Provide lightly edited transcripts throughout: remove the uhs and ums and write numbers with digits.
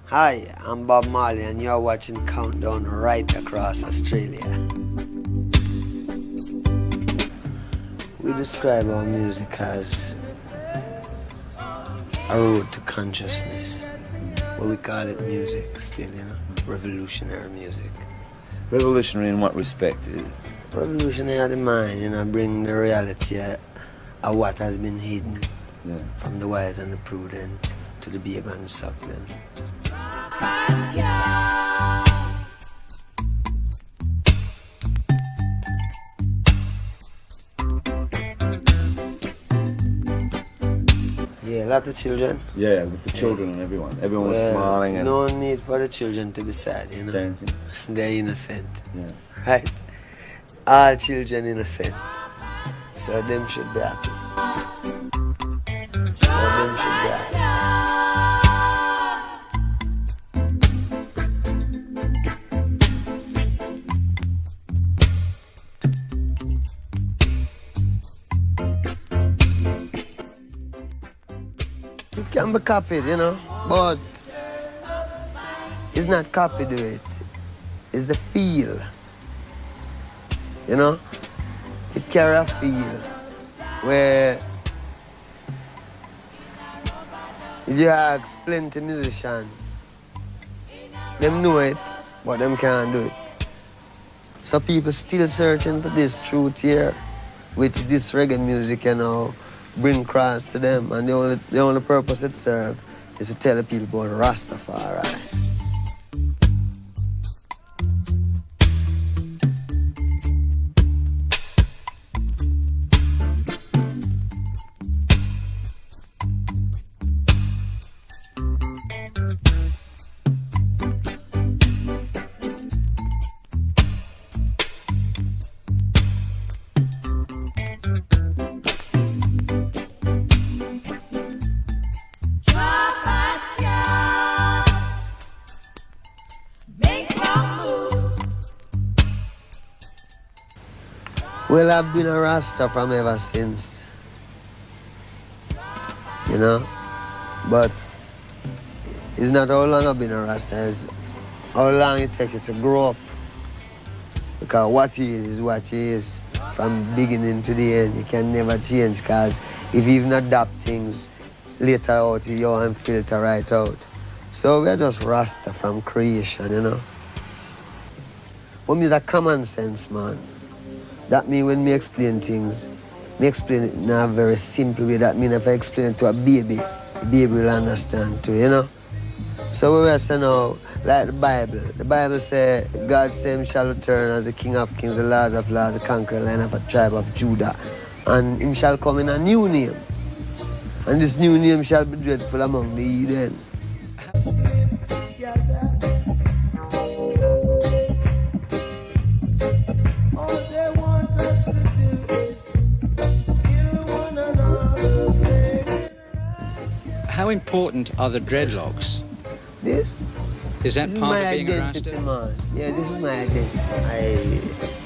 Hi, I'm Bob Marley and you're watching Countdown right across Australia. We describe our music as a road to consciousness, but we call it music still, revolutionary music. Revolutionary in what respect? Revolutionary of the mind, bring the reality of what has been hidden from the wise and the prudent to the babe and the suckling. Yeah, a lot of children. Yeah, with the children and everyone. Everyone was smiling and no need for the children to be sad, dancing. They're innocent. Yeah. Right? All children innocent. So them should be happy. It can be copied, but it's not copied to it. It's the feel. It carry a feel where if you ask plenty musicians, them know it, but them can't do it. So people still searching for this truth here, which this reggae music, bring across to them, and the only purpose it serves is to tell the people about Rastafari. Well, I've been a Rasta from ever since, but it's not how long I've been a Rasta, it's how long it takes you to grow up. Because what he is what he is from beginning to the end. You can never change, because if you even adapt things later out, you won't filter right out. So we're just Rasta from creation, But me's a common sense, man. That means when me explain things, me explain it in a very simple way. That means if I explain it to a baby, the baby will understand too, So we say now, like the Bible says, God said him shall return as the King of Kings, the Lord of Lords, the conquering Lion of a tribe of Judah. And him shall come in a new name. And this new name shall be dreadful among the heathen. How important are the dreadlocks? This? Is that part of being a identity, Rasta? man. Yeah, this is my identity.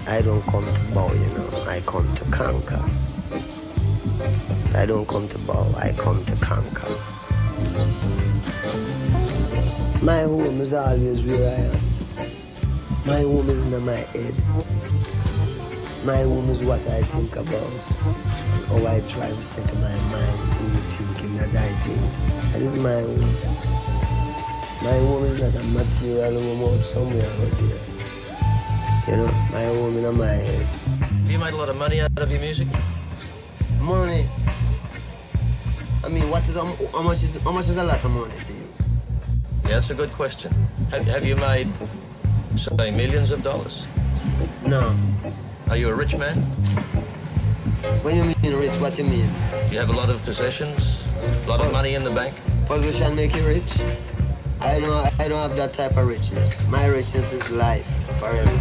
I don't come to bow, I come to conquer. I don't come to bow, I come to conquer. My home is always where I am. My home is in my head. My home is what I think about. How I try to set my mind in the thinking that I think. That is my home. My home is not a material home out somewhere out there. My home in my head. Have you made a lot of money out of your music? Money? I mean, how much is a lot of money to you? Yeah, that's a good question. Have you made, say, millions of dollars? No. Are you a rich man? When you mean rich, what you mean? Do you have a lot of possessions? A lot of money in the bank? Position make you rich? I don't have that type of richness. My richness is life, forever.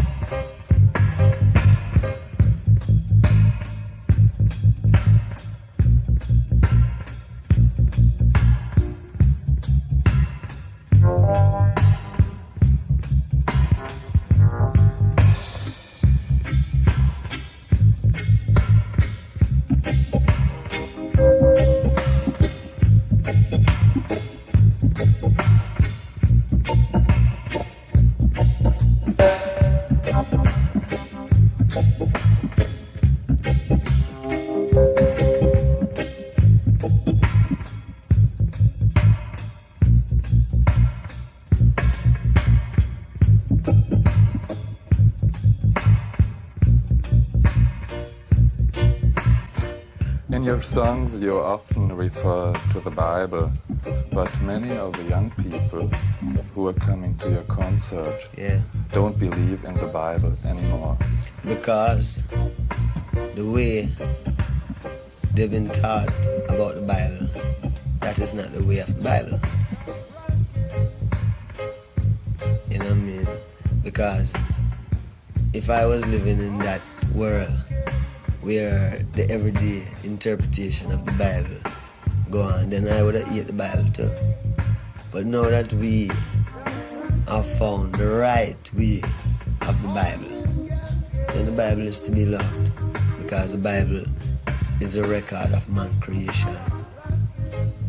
your songs, you often refer to the Bible, but many of the young people who are coming to your concert don't believe in the Bible anymore. Because the way they've been taught about the Bible, that is not the way of the Bible. You know what I mean? Because if I was living in that world where the everyday interpretation of the Bible go on, then I would have eaten the Bible too. But now that we have found the right way of the Bible, then the Bible is to be loved, because the Bible is a record of man creation.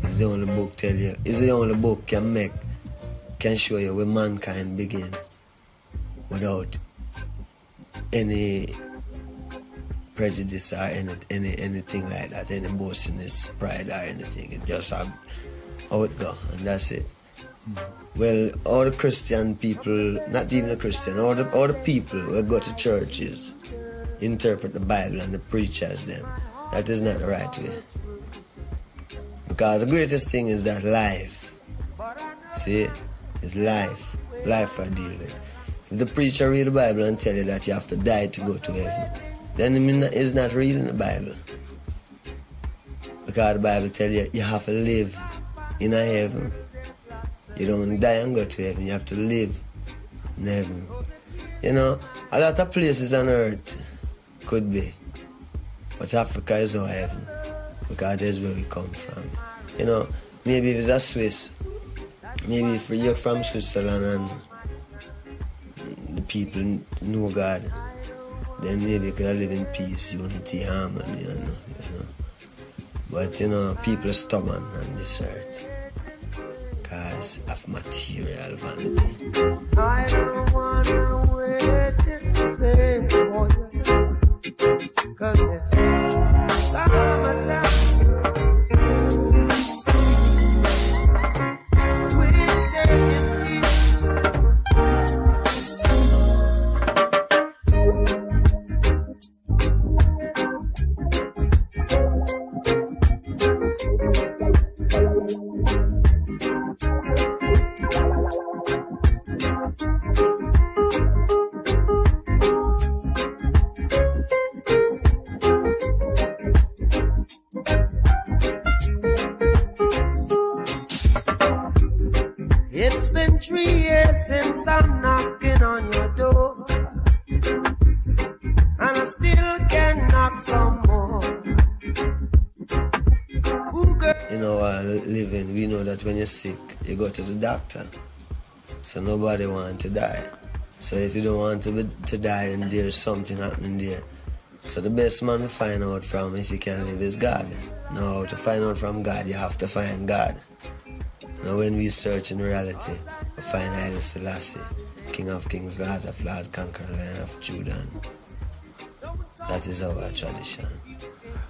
It's the only book it's the only book can show you where mankind began without any prejudice or anything like that, any boastfulness, pride or anything. It just have how it go, and that's it. Well, all the Christian people, not even the Christian, all the people who go to churches interpret the Bible and the preachers them. That is not the right way. Because the greatest thing is that life. See? It's life. Life I deal with. If the preacher read the Bible and tell you that you have to die to go to heaven, then he's not reading the Bible. Because the Bible tells you you have to live in a heaven. You don't die and go to heaven. You have to live in heaven. You know, a lot of places on earth could be. But Africa is our heaven. Because that's where we come from. You know, maybe if it's a Swiss, maybe if you're from Switzerland and the people know God, then maybe you could live in peace, unity, harmony, you know. But, you know, people are stubborn on this earth because of material vanity. I don't want to wait for you, 'cause it's summertime. It's been 3 years since I'm knocking on your door, and I still can knock some more. You know, living, we know that when you're sick, you go to the doctor. So nobody wants to die. So if you don't want to die, then there's something happening there. So the best man to find out from if you can live is God. Now, to find out from God, you have to find God. Now when we search in reality, we find Haile Selassie, King of Kings, Lord of Lords, Conqueror, Lion of Judah. That is our tradition.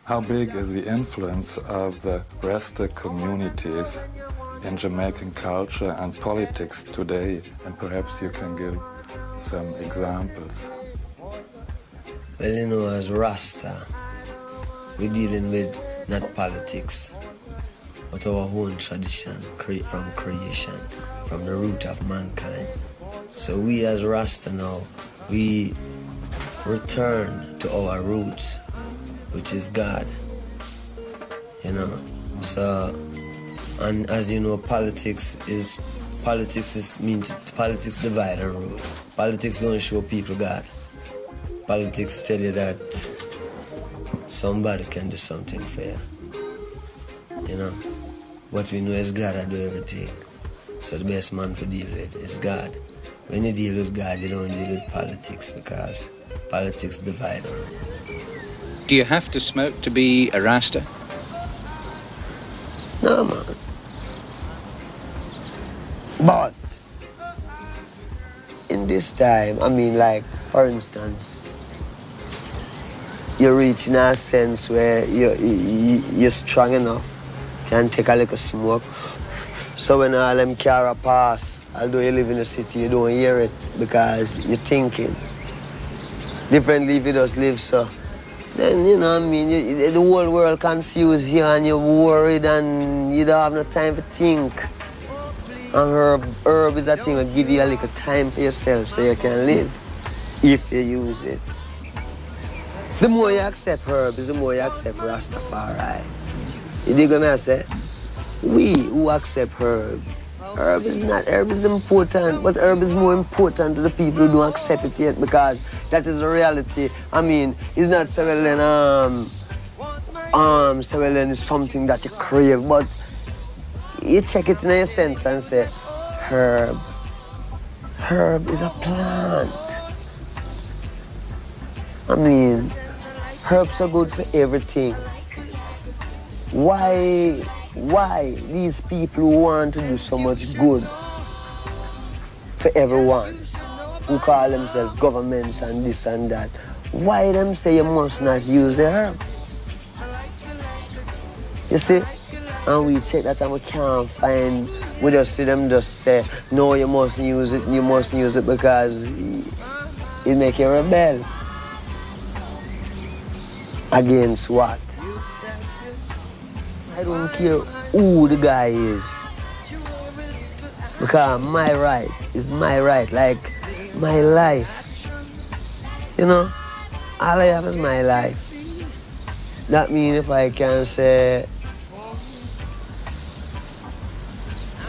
How big is the influence of the Rasta communities in Jamaican culture and politics today? And perhaps you can give some examples. Well, you know, as Rasta, we're dealing with not politics, but our own tradition from creation, from the root of mankind. So we as Rasta now, we return to our roots, which is God, you know. So, and as you know, politics divide and rule. Politics don't show people God. Politics tell you that somebody can do something fair, you know. What we know is God that do everything. So the best man to deal with is God. When you deal with God, you don't deal with politics, because politics divide. Do you have to smoke to be a Rasta? No, man. But in this time, I mean, like, for instance, you're reaching a sense where you're strong enough, can take a little smoke. So when all them car pass, although you live in the city, you don't hear it because you're thinking. Differently if you just live so then, you know what I mean, the whole world confused you and you're worried and you don't have no time to think. And herb is a thing that give you a little time for yourself so you can live, if you use it. The more you accept herbs, the more you accept Rastafari. You dig what I say? We who accept herb herb is important, but herb is more important to the people who don't accept it yet, because that is the reality. I mean, it's not selling selling is something that you crave, but you check it in your sense and say, herb is a plant. I mean, herbs are good for everything. Why these people who want to do so much good for everyone, who call themselves governments and this and that, why them say you must not use the herb? You see? And we check that and we can't find, we just see them just say, no, you mustn't use it because it make you rebel. Against what? I don't care who the guy is, because my right is my right, like my life. You know, all I have is my life. That means if I can say,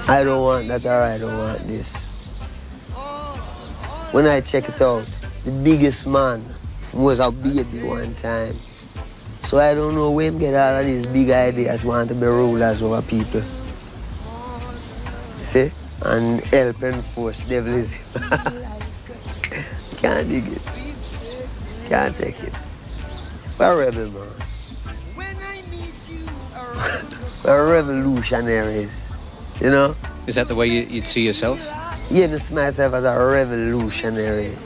I don't want that or I don't want this. When I check it out, the biggest man was a baby one time. So I don't know where him get all of these big ideas, want to be rulers over people. See? And help enforce devilism. Can't dig it. Can't take it. We're rebel, man. We're revolutionaries, you know? Is that the way you'd see yourself? Yeah, I see myself as a revolutionary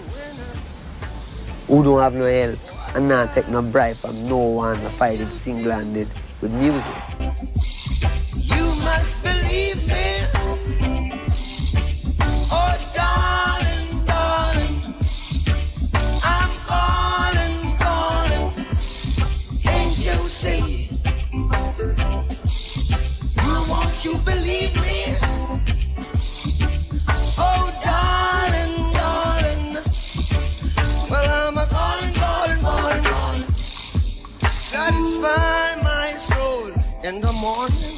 who don't have no help and not take no bribe from no one to fight it single-handed with music. You must believe me. Oh, darling, darling, I'm calling. Can't you see? Won't you believe me? Oh, darling, well, I'm a calling. Satisfy my soul in the morning.